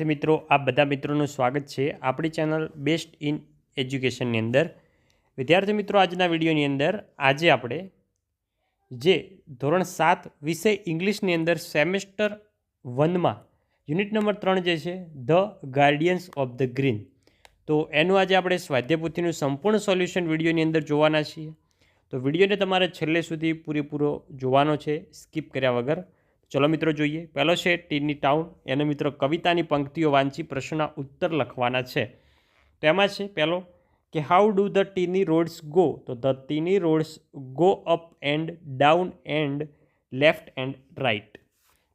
મિત્રો આ બધા મિત્રોનું સ્વાગત છે આપણી ચેનલ બેસ્ટ ઇન એજ્યુકેશનની અંદર। વિદ્યાર્થી મિત્રો આજના વિડીયોની અંદર આજે આપણે જે ધોરણ 7 વિષય ઇંગ્લિશની અંદર સેમેસ્ટર 1માં યુનિટ નંબર 3 જે છે the guardians of the green, તો એનું આજે આપણે સ્વાધ્યાય પોથીનું સંપૂર્ણ સોલ્યુશન વિડીયોની અંદર જોવાના છીએ। તો વિડીયોને તમારે છેલ્લે સુધી પૂરેપૂરો જોવાનો છે, સ્કીપ કર્યા વગર। ચલો મિત્રો જોઈએ। પહેલો છે ટીની ટાઉન, એને મિત્રો કવિતાની પંક્તિઓ વાંચી પ્રશ્નના ઉત્તર લખવાના છે। તો એમાં છે પહેલો કે how do the tiny roads go, તો the tiny roads go up and down and left and right.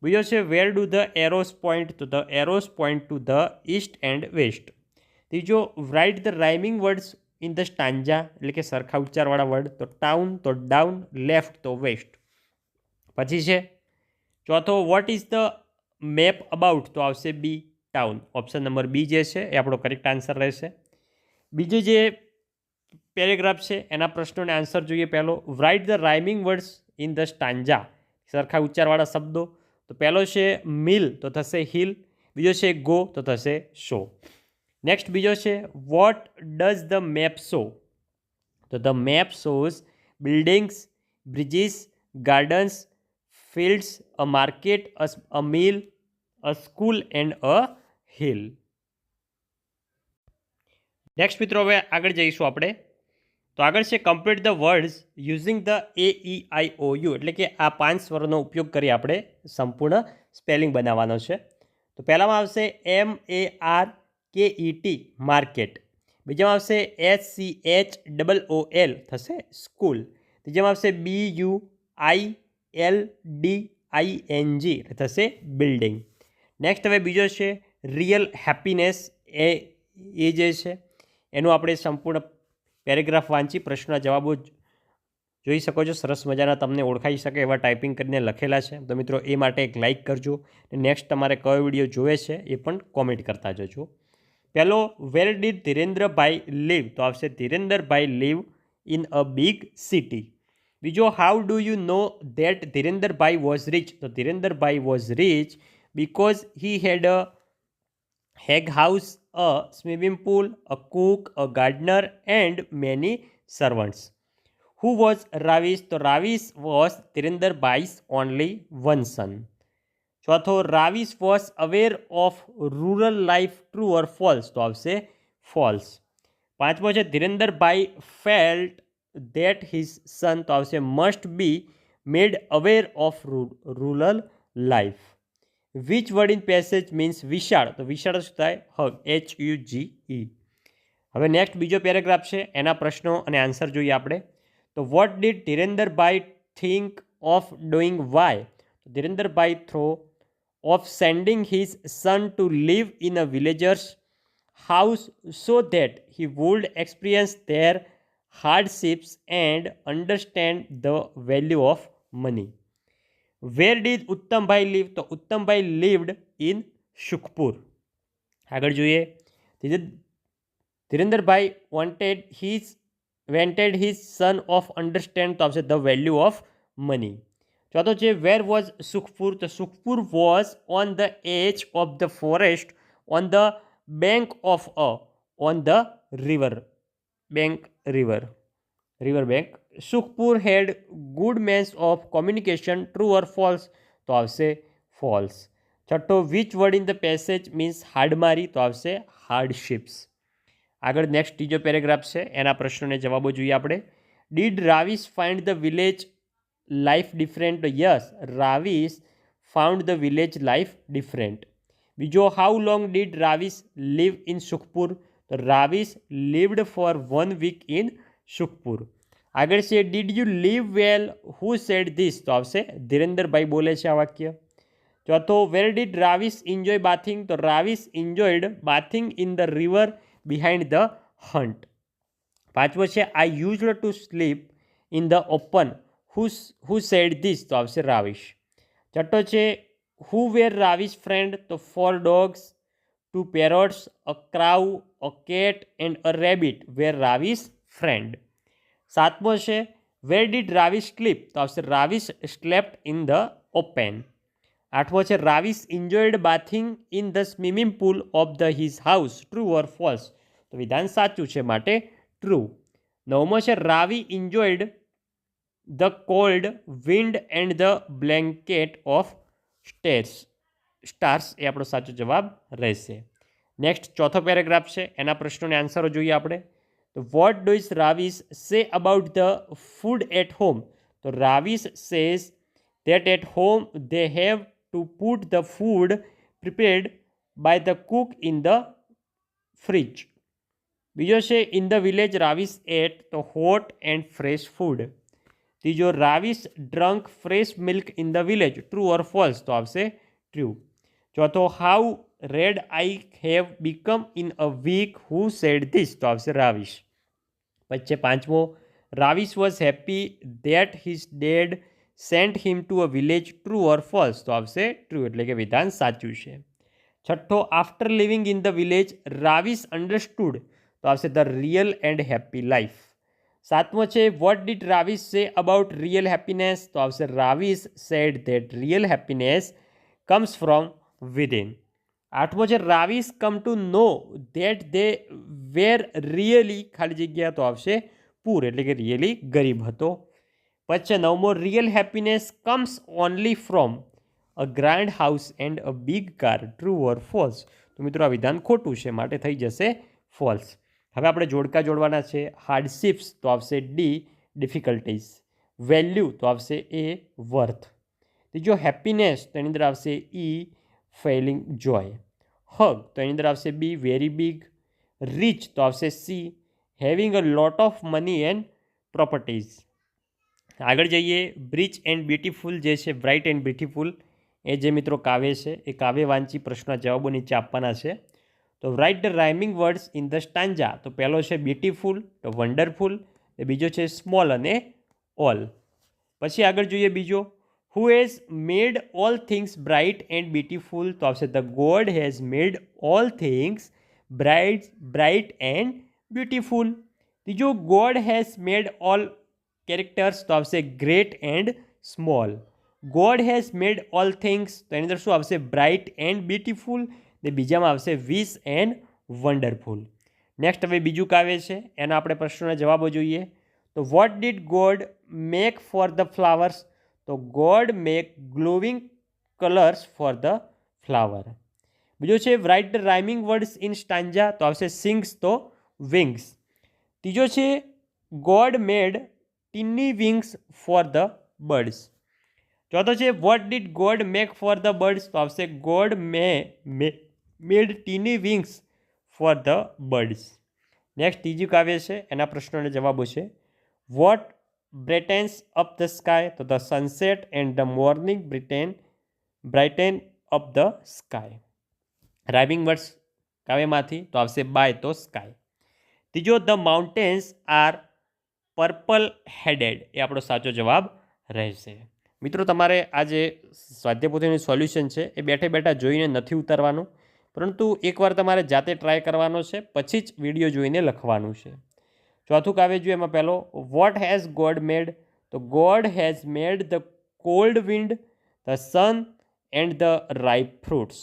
બીજો છે where do the arrows point, તો the arrows point to the east and west. ત્રીજો write the rhyming words in the stanza, એટલે કે સરખા ઉચ્ચારવાળા word, તો town તો ડાઉન, લેફ્ટ તો વેસ્ટ। પછી છે ચોથો what is the map about, તો આવશે બી ટાઉન, ઓપ્શન નંબર બી જે છે એ આપણો કરેક્ટ આન્સર રહેશે। બીજો જે પેરેગ્રાફ છે એના પ્રશ્નોને આન્સર જોઈએ। પહેલો right the rhyming words in the stanza, સરખા ઉચ્ચારવાળા શબ્દો, તો પહેલો છે મિલ તો થશે હિલ, બીજો છે ગો તો થશે શો। નેક્સ્ટ બીજો છે what does the map show, તો the map shows buildings, bridges, gardens, fields, a market, a mill, a school and a hill। Next મિત્રો હવે આગળ જઈશું આપણે। તો આગળ છે complete the words using the AEIOU, એટલે કે આ 5 સ્વરોનો ઉપયોગ કરી આપણે સંપૂર્ણ સ્પેલિંગ બનાવવાનો છે। તો પહેલામાં આવશે MARKET માર્કેટ, બીજામાં આવશે SCHOOL થશે સ્કૂલ, ત્રીજામાં આવશે BUILDING થશે બિલ્ડિંગ। નેક્સ્ટ હવે બીજો છે રિયલ હેપીનેસ, એ જે છે એનું આપણે સંપૂર્ણ પેરેગ્રાફ વાંચી પ્રશ્નના જવાબો જોઈ શકો છો। સરસ મજાના તમને ઓળખાઈ શકે એવા ટાઈપિંગ કરીને લખેલા છે, તો મિત્રો એ માટે એક લાઇક કરજો। નેક્સ્ટ તમારે કયો વિડીયો જોવે છે એ પણ કોમેન્ટ કરતા જજો। પહેલો વેર ડીડ ધીરેન્દ્રભાઈ લીવ, તો આવશે Dhirendrabhai live in a big city. બીજો how do you know that Dhirendrabhai was rich, તો Dhirendrabhai was rich because he had a huge house, a swimming pool, a cook, a gardener and many servants. Who was Ravish, તો Ravish was Dhirendrabhai's only one son. ચોથો Ravish was aware of rural life, true or false, તો આવશે false. પાંચમો છે Dhirendrabhai felt that his son, તો આવશે must be made aware of rural life। which word in passage means વિશાળ, તો વિશાળ શું થાય હગ, HUGE। હવે નેક્સ્ટ બીજો પેરેગ્રાફ છે એના પ્રશ્નો અને આન્સર જોઈએ આપણે। તો what did Dhirendrabhai think of doing, why, તો Dhirendrabhai thought of sending his son to live in a villagers house so that he would experience their hardships and understand the value of money। Where did Uttambhai live, તો Uttambhai lived in Sukhpur. આગળ જોઈએ Dhirendrabhai wanted his son of understand, તો આવશે the value of money। ચોથો છે where was Sukhpur, તો Sukhpur was on the edge of the forest on the bank of on the river bank। Sukhpur had good means of communication, true or false, તો આવશે false. છઠ્ઠો which word in the passage means હાડમારી, તો આવશે હાર્ડશિપ્સ। આગળ next ત્રીજો paragraph છે એના પ્રશ્નોને જવાબો જોઈએ આપણે। Did Ravish find the village life different, તો yes Ravish found the village life different. બીજો how long did Ravish live in Sukhpur, તો Ravish lived for 1 week in Sukhpur. આગળ છે did you live well, who said this, તો આવશે ધીરેન્દ્રભાઈ બોલે છે આ વાક્ય। ચોથો where did Ravish enjoy bathing, તો Ravish enjoyed bathing in the river behind the hut. પાંચમો છે આઈ used to sleep in the open, who said this, તો આવશે રાવિશ। છઠ્ઠો છે હુ વેર રાવિશ ફ્રેન્ડ, તો 4 dogs, 2 parrots, a crow, a cat and a rabbit were Ravish friend. સાતમો છે વેર ડીડ રાવિશ સ્લીપ, તો આવશે Ravish slept in the open. 8મો છે Ravish enjoyed bathing in the swimming pool of the his house, true or false? તો વિધાન સાચું છે, માટે ટ્રુ. 9મો છે Ravi enjoyed the cold wind and the blanket of stars, એ આપણો સાચો જવાબ રહેશે. નેક્સ્ટ ચોથો પેરેગ્રાફ છે, એના પ્રશ્નોને આન્સરો જોઈએ આપણે. તો vote does Ravish say about the food at home? તો Ravish says that at home they have to put the food prepared by the cook in the fridge. બીજો છે in the village Ravish ate the hot and fresh food. ત્રીજો Ravish drank fresh milk in the village, true or false? તો આવશે true. ચોથો how red I have become in a week, who said this? તો આવશે Ravish. પછી પાંચમો Ravish was happy that his dad sent him to a village, true or false? તો આવશે true, એટલે કે વિધાન સાચું છે. છઠ્ઠો after living in the village Ravish understood, તો આવશે the real and happy life. સાતમો છે what did રાવિશ say about real happiness? તો આવશે Ravish said that real happiness comes from within. આઠમો છે Ravish come to know that they were really ખાલી જગ્યા, તો આવશે પુર, એટલે કે રિયલી ગરીબ હતો. પછી નવમો real happiness comes only from a grand house and a big car, true or false? તો મિત્રો આ વિધાન ખોટું છે, માટે થઈ જશે ફોલ્સ. હવે આપણે જોડકા જોડવાના છે. હાર્ડશિપ્સ, તો આવશે ડી ડિફિકલ્ટીઝ. વેલ્યુ, તો આવશે એ વર્થ. ત્રીજો હેપીનેસ, તો એની અંદર આવશે ઈ ફેલિંગ જોય. હગ, તો એની અંદર આવશે બી વેરી બિગ. રીચ, તો આવશે C having a lot of money and properties. આગળ જઈએ. બ્રિચ એન્ડ બ્યુટીફુલ જે છે, બ્રાઇટ એન્ડ બ્યુટીફુલ, એ જે મિત્રો કાવ્ય છે, એ કાવ્ય વાંચી પ્રશ્નના જવાબો નીચે આપવાના છે. તો right the rhyming words in the stanza. તો પહેલો છે બ્યુટીફુલ, તો વન્ડરફુલ. એ બીજો છે સ્મોલ અને ઓલ. પછી આગળ જોઈએ બીજો, who has made all things bright and beautiful? તો આવશે the God has made all things bright and beautiful. ત્રીજો God has made all characters, તો આવશે great and small. God has made all things, તો એની અંદર શું આવશે બ્રાઇટ એન્ડ બ્યુટીફુલ. ને બીજામાં આવશે વિશ એન્ડ વન્ડરફુલ. નેક્સ્ટ હવે બીજું કાવ્ય છે, એના આપણે પ્રશ્નોના જવાબો જોઈએ. તો what did God make for the flowers? તો God make glowing colours for the flower. બીજો છે write the rhyming words in stanza, તો આવશે સિંગ્સ, તો વિંગ્સ. ત્રીજો છે God made tiny wings for the birds. ચોથો છે what did God make for the birds? તો આવશે God made tiny wings for the birds. Next ત્રીજું કાવ્ય છે, એના પ્રશ્નોના જવાબો છે. What brightens up the sky? તો the sunset and the morning brighten up the sky. Rhyming words કાવ્યમાંથી, તો આવશે બાય, તો સ્કાય. ત્રીજો the mountains are purple headed, એ આપણો સાચો જવાબ રહેશે. મિત્રો તમારે આ જે સ્વાધ્યાયપોથીનું સોલ્યુશન છે, એ બેઠે બેઠા જોઈને નથી ઉતારવાનું, પરંતુ એકવાર તમારે જાતે ટ્રાય કરવાનો છે, પછી જ વિડીયો જોઈને લખવાનું છે. ચોથું કાવ્ય જોઈએ. એમાં પહેલો વોટ હેઝ ગોડ મેડ? તો God has made the cold wind, the sun and the ripe fruits.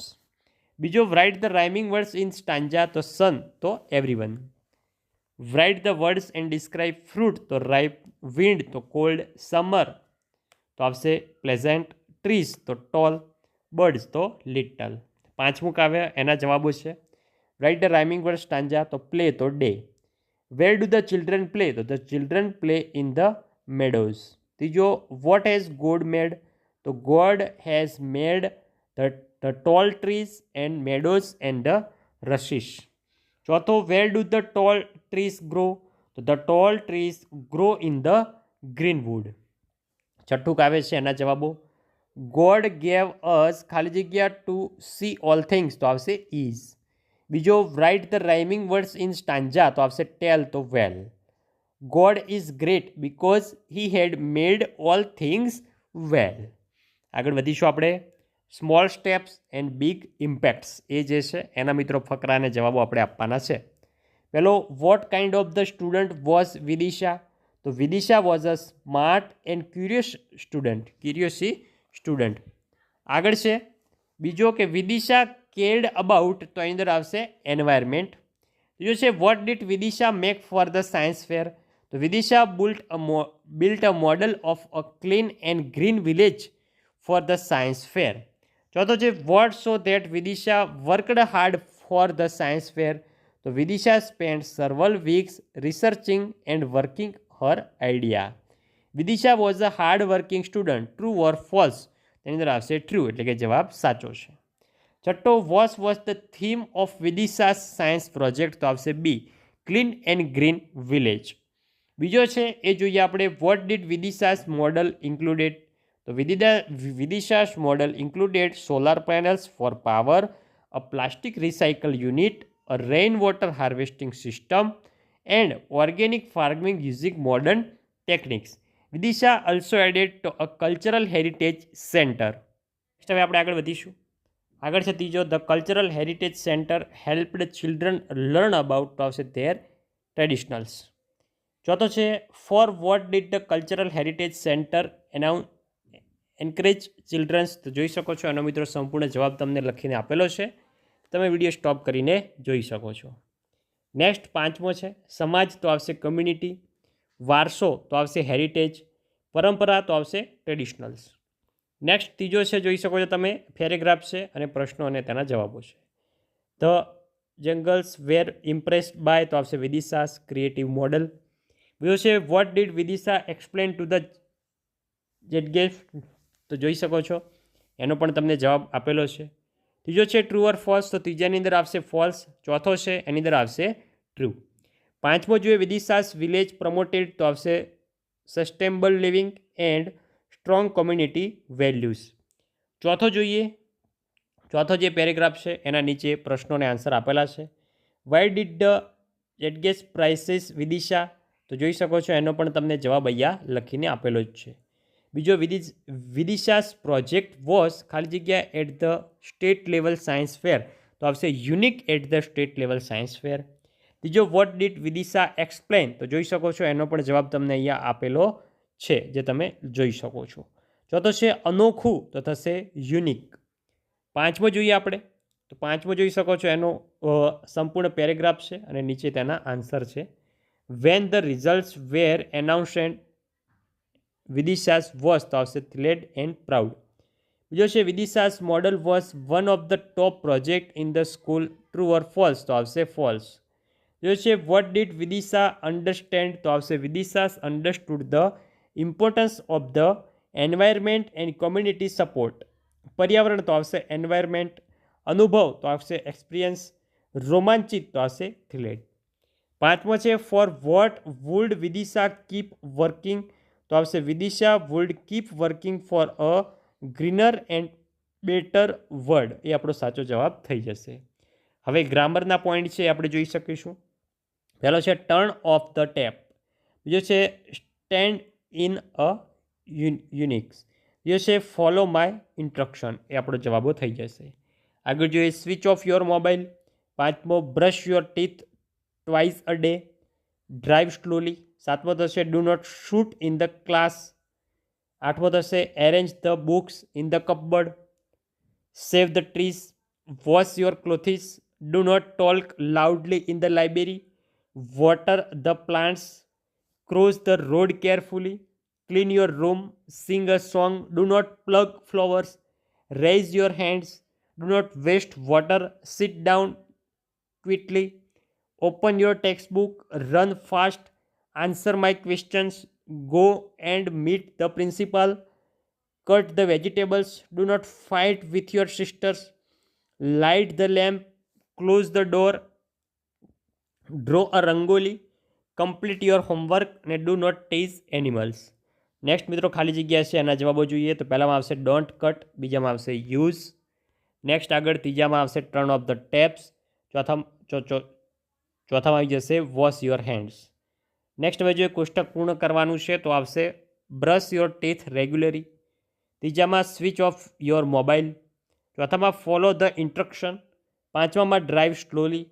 બીજો write the rhyming words in stanza, તો સન, તો everyone. Write the words and describe fruit, તો રાઇપ. વિન્ડ, તો cold. Summer, તો આવશે pleasant. Trees, તો tall. Birds, તો little. પાંચમું કાવ્ય, એના જવાબો છે. Write the rhyming word stanza, તો પ્લે, તો day. Where do the children play? તો the children play in the meadows. ત્રીજો વોટ હેઝ ગોડ મેડ? તો God has made the tall trees and meadows and the rushes. ચોથો where do the tall trees grow? તો the tall trees grow in the greenwood. છઠ્ઠું કાવ્ય છે, એના જવાબો. God gave અસ ખાલી જગ્યા ટુ સી ઓલ થિંગ્સ, તો આવશે ઇઝ. બીજો write the rhyming words in stanza, તો આવશે ટેલ, તો well. God is great because he had made all things well. આગળ વધીશું આપણે. Small steps and big impacts, એ જે છે એના મિત્રો ફકરાને જવાબો આપણે આપવાના છે. પહેલો what kind of the student was Vidisha? તો Vidisha was a smart and curious student. આગળ છે બીજો કે વિદિશા કેર્ડ અબાઉટ, તો એની અંદર આવશે એન્વાયરમેન્ટ. ત્રીજો છે what did Vidisha make for the science fair, તો Vidisha built a model of a clean and green village for the science fair. ચોથો છે what so that Vidisha worked hard for the science fair, તો Vidisha spend several weeks researching and working her idea. Vidisha was a hard working student, true or false, તેની અંદર આવશે true, એટલે કે જવાબ સાચો છે. છઠ્ઠો what was the theme of Vidisha science project, તો આવશે B, clean and green village. બીજો છે એ જોઈએ આપણે what did Vidisha's model included, તો Vidisha's model included solar panels for power, a plastic recycle unit, a rainwater harvesting system, and organic farming using modern techniques. Vidisha also added to a cultural heritage center. Next હવે આપણે આગળ વધીશું. આગળ છે ત્રીજો, the cultural heritage center helped children learn about, તો આવશે their traditionals. ચોથો છે for what did the cultural heritage center encourage children, તો જોઈ શકો છો એનો મિત્રો સંપૂર્ણ જવાબ તમને લખીને આપેલો છે, તમે વિડીયો સ્ટોપ કરીને જોઈ શકો છો. નેક્સ્ટ પાંચમો છે સમાજ, તો આવશે કમ્યુનિટી, વારસો તો આવશે હેરિટેજ, પરંપરા તો આવશે ટ્રેડિશનલ્સ. નેક્સ્ટ ત્રીજો છે જોઈ શકો છો તમે પેરેગ્રાફ છે અને પ્રશ્નો અને તેના જવાબો છે. The jungles were impressed by, તો આવશે વિદિશાસ ક્રિએટિવ મોડલ. બીજો છે what did Vidisha explain to the judges, તો જોઈ શકો છો એનો પણ તમને જવાબ આપેલો છે. ત્રીજો છે ટ્રુ ઓર ફોલ્સ, તો ત્રીજાની અંદર આવશે ફોલ્સ. ચોથો છે એની અંદર આવશે ટ્રુ. પાંચમો જોઈએ વિદિશાસ વિલેજ પ્રમોટેડ, તો આવશે sustainable living and strong community values. ચોથો જે પેરેગ્રાફ છે એના નીચે પ્રશ્નોને આન્સર આપેલા છે. Why did the judges praises Vidisha, તો જોઈ શકો છો એનો પણ તમને જવાબ અહીંયા લખીને આપેલો જ છે. બીજો વિદિશાસ પ્રોજેક્ટ વોઝ ખાલી જગ્યા at the state level science fair, તો આવશે unique at the state level science fair. ત્રીજો વોટ ડીડ વિદિશા એક્સપ્લેન, તો જોઈ શકો છો એનો પણ જવાબ તમને અહીંયા આપેલો છે જે તમે જોઈ શકો છો. ચોથો છે અનોખું, તો થશે યુનિક. પાંચમો જોઈએ આપણે, તો પાંચમો જોઈ શકો છો એનો સંપૂર્ણ પેરેગ્રાફ છે અને નીચે તેના આન્સર છે. When the results were announced Vidisha's was, તો આવશે થ્રિલ્ડ એન્ડ પ્રાઉડ. બીજો છે Vidisha's model was one of the top project in the school, true or false, તો આવશે ફોલ્સ. બીજો છે વોટ ડીડ વિદિશા અન્ડરસ્ટેન્ડ, તો આવશે Vidisha's understood the importance of the environment and community support. પર્યાવરણ તો આવશે એન્વાયરમેન્ટ. અનુભવ તો આવશે એક્સપિરિયન્સ. રોમાંચિત તો આવશે થ્રિલ્ડ. પાંચમો છે for what would Vidisha keep working, તો આવશે Vidisha would keep working for a greener and better world, એ આપણો સાચો જવાબ થઈ જશે. હવે ગ્રામરના પોઈન્ટ છે આપણે જોઈ શકીશું. પહેલો છે ટર્ન ઓફ ધ ટેપ. બીજો છે સ્ટેન્ડ ઇન અ યુનિક્સ. બીજો છે ફોલો માય ઇન્સ્ટ્રક્શન, એ આપણો જવાબો થઈ જશે. આગળ જોઈએ સ્વિચ ઓફ યોર મોબાઈલ. પાંચમો brush your teeth twice a day. Drive slowly. સાતમો થશે do not shoot in the class. આઠમો થશે arrange the books in the cupboard. Save the trees. Wash your clothes. Do not talk loudly in the library. Water the plants. Cross the road carefully. Clean your room. Sing a song. Do not pluck flowers. Raise your hands. Do not waste water. Seat down quickly. Open your text book. Run fast. Answer my questions. Go and meet the principal. Cut the vegetables. Do not fight with your sisters. Light the lamp. Close the door. Draw a rangoli. Complete your homework અને do not tease animals. Next મિત્રો ખાલી જગ્યા છે એના જવાબો જોઈએ તો પહેલામાં આવશે ડોન્ટ કટ. બીજામાં આવશે યુઝ. નેક્સ્ટ આગળ ત્રીજામાં આવશે ટર્ન ઓફ ધ ટેપ્સ. ચોથામાં આવી જશે વોશ યોર હેન્ડ્સ. નેક્સ્ટ હવે જો કોષ્ટક પૂર્ણ કરવાનું છે તો આવશે બ્રશ યોર ટીથ રેગ્યુલરી. ત્રીજામાં સ્વિચ ઓફ યોર મોબાઈલ. ચોથામાં ફોલો ધ ઇન્સ્ટ્રક્શન. પાંચમામાં drive slowly.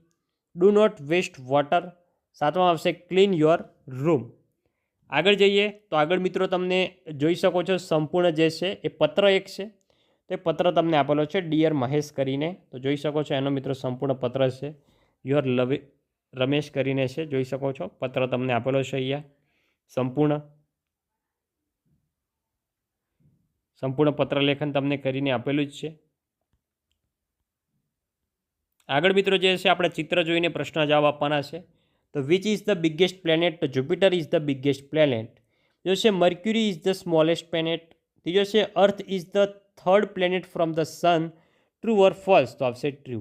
Do not waste water. સાતમાં આવશે ક્લીન યોર રૂમ. આગળ જઈએ તો આગળ મિત્રો તમને જોઈ શકો છો સંપૂર્ણ જે છે એ પત્ર એક છે. તો એ પત્ર તમને આપેલો છે ડિયર મહેશ કરીને, તો જોઈ શકો છો એનો મિત્રો સંપૂર્ણ પત્ર છે. યોર રમેશ કરીને છે, જોઈ શકો છો પત્ર તમને આપેલો છે અહીંયા સંપૂર્ણ પત્ર લેખન તમને કરીને આપેલું જ છે. આગળ મિત્રો જે છે આપણે ચિત્ર જોઈને પ્રશ્ન જવાબ આપવાના છે. તો which is the biggest planet? તો Jupiter is the biggest planet. જો છે Mercury is the smallest planet. ત્રીજો છે Earth is the third planet from the sun. True or false? તો આવશે ટ્રુ.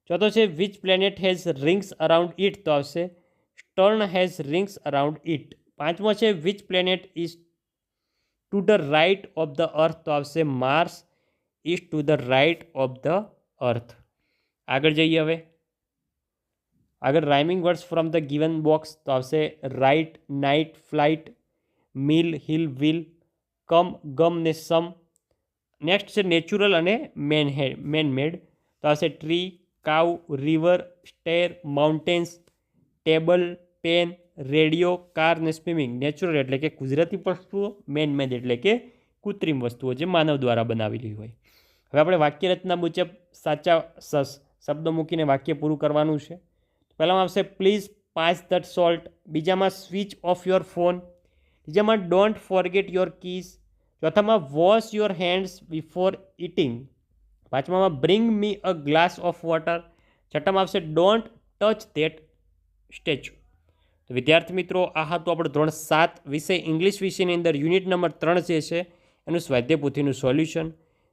ચોથો છે which planet has rings around it? તો આવશે Saturn has rings around it. પાંચમો છે which planet is to the right of the Earth? તો આવશે Mars is to the right of the Earth. આગળ જઈએ હવે. આગળ rhyming words from the given box. તો આવશે right, night, flight, mill, hill, will, come, gum ને sum. Next છે નેચરલ અને મેડ. તો આવશે tree, cow, river, stair, mountains, table, pen, radio, car ને સ્વિમિંગ. નેચરલ એટલે કે કુદરતી વસ્તુઓ, મેડ એટલે કે કૃત્રિમ વસ્તુઓ જે માનવ દ્વારા બનાવેલી હોય. હવે આપણે વાક્ય રચના મુજબ સાચા શબ્દો મૂકીને વાક્ય પૂરું કરવાનું છે. પહેલામાં આવશે પ્લીઝ પાસ ધેટ સોલ્ટ. બીજામાં સ્વિચ ઓફ યોર ફોન. ત્રીજામાં ડોન્ટ ફોરગેટ યોર કીઝ. ચોથામાં wash your hands before eating. પાંચમામાં bring me a glass of water. છઠ્ઠામાં આવશે ડોન્ટ ટચ ધેટ સ્ટેચ્યુ. તો વિદ્યાર્થી મિત્રો આ હતું આપણું ધોરણ 7 વિષય ઇંગ્લિશ વિષયની અંદર યુનિટ નંબર 3 જે છે એનું સ્વાધ્યાય પોથીનું સોલ્યુશન.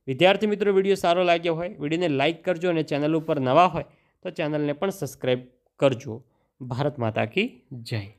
વિદ્યાર્થી મિત્રો વિડીયો સારો લાગ્યો હોય વિડીયોને લાઇક કરજો અને ચેનલ ઉપર નવા હોય તો ચેનલને પણ સબસ્ક્રાઈબ કરજો. ભારત માતા કી જય.